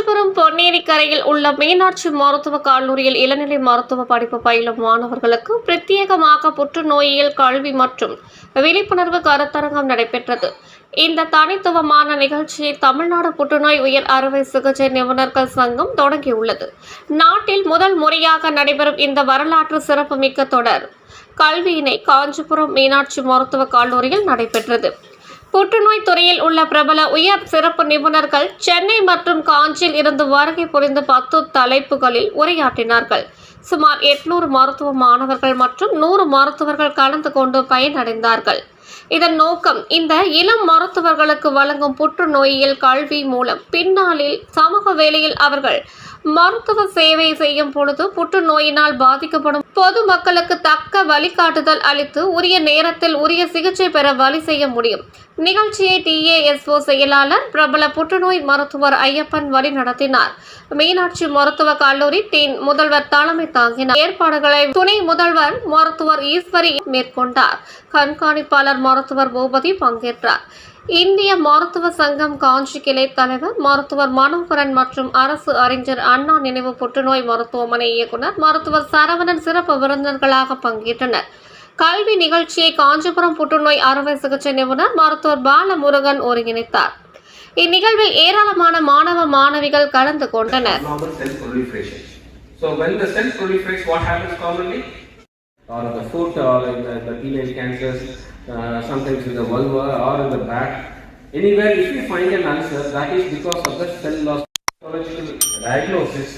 காஞ்சிபுரம் பொன்னேரிக்கரையில் உள்ள மீனாட்சி மருத்துவக் கல்லூரியில் இளநிலை மருத்துவ படிப்பு பயிலும் மாணவர்களுக்கு பிரத்யேகமாக புற்றுநோயியல் கல்வி மற்றும் விழிப்புணர்வு கருத்தரங்கம் நடைபெற்றது. இந்த தனித்துவமான நிகழ்ச்சியை தமிழ்நாடு புற்றுநோய் உயர் அறுவை சிகிச்சை நிபுணர்கள் சங்கம் தொடங்கியுள்ளது. நாட்டில் முதல் முறையாக நடைபெறும் இந்த வரலாற்று சிறப்புமிக்க தொடர் கல்வியினை காஞ்சிபுரம் மீனாட்சி மருத்துவக் கல்லூரியில் நடைபெற்றது. புற்றுநோய் துறையில் உள்ள பிரபல உயர் சிறப்பு நிபுணர்கள் சென்னை மற்றும் காஞ்சியில் இருந்து வருகை புரிந்து 10 தலைப்புகளில் உரையாற்றினார்கள். சுமார் 800 மருத்துவ மாணவர்கள் மற்றும் 100 மருத்துவர்கள் கலந்து கொண்டு பயனடைந்தார்கள். இதன் நோக்கம் இந்த இளம் மருத்துவர்களுக்கு வழங்கும் புற்றுநோயியல் கல்வி மூலம் பின்னாளில் சமூக வேளையில் அவர்கள் மருத்துவ சேவை செய்யும் பொழுது புற்றுநோயினால் பாதிக்கப்படும் பொதுமக்களுக்கு தக்க வழிகாட்டுதல் அளித்து உரிய நேரத்தில் உரிய சிகிச்சை பெற வழி செய்ய முடியும். நிகழ்ச்சியை TASO செயலாளர் பிரபல புற்றுநோய் மருத்துவர் ஐயப்பன் வழி நடத்தினார். மீனாட்சி மருத்துவக் கல்லூரி டீன் முதல்வர் தலைமை தாங்கினார். ஏற்பாடுகளை துணை முதல்வர் மருத்துவர் ஈஸ்வரி மேற்கொண்டார். கண்காணிப்பாளர் மருத்துவர் பூபதி பங்கேற்றார். இந்திய மருத்துவ சங்கம் காஞ்சி கிளை தலைவர் மருத்துவர் மனோகரன் மற்றும் அரசு அறிஞர் அண்ணா நினைவு புற்றுநோய் மருத்துவமனை இயக்குனர் மருத்துவர் சரவணன் சிறப்பு விருந்தினர்களாக பங்கேற்றனர். கல்வி நிகழ்ச்சியை காஞ்சிபுரம் புற்றுநோய் அறுவை சிகிச்சை நிபுணர் மருத்துவர் பாலமுருகன் ஒருங்கிணைத்தார். இந்நிகழ்வில் ஏராளமான மாணவ மாணவிகள் கலந்து கொண்டனர். Or in the foot, or in the penile cancers, sometimes in the vulva or in the back. Anywhere, if you find an ulcer, that is because of the cell loss. Pathological diagnosis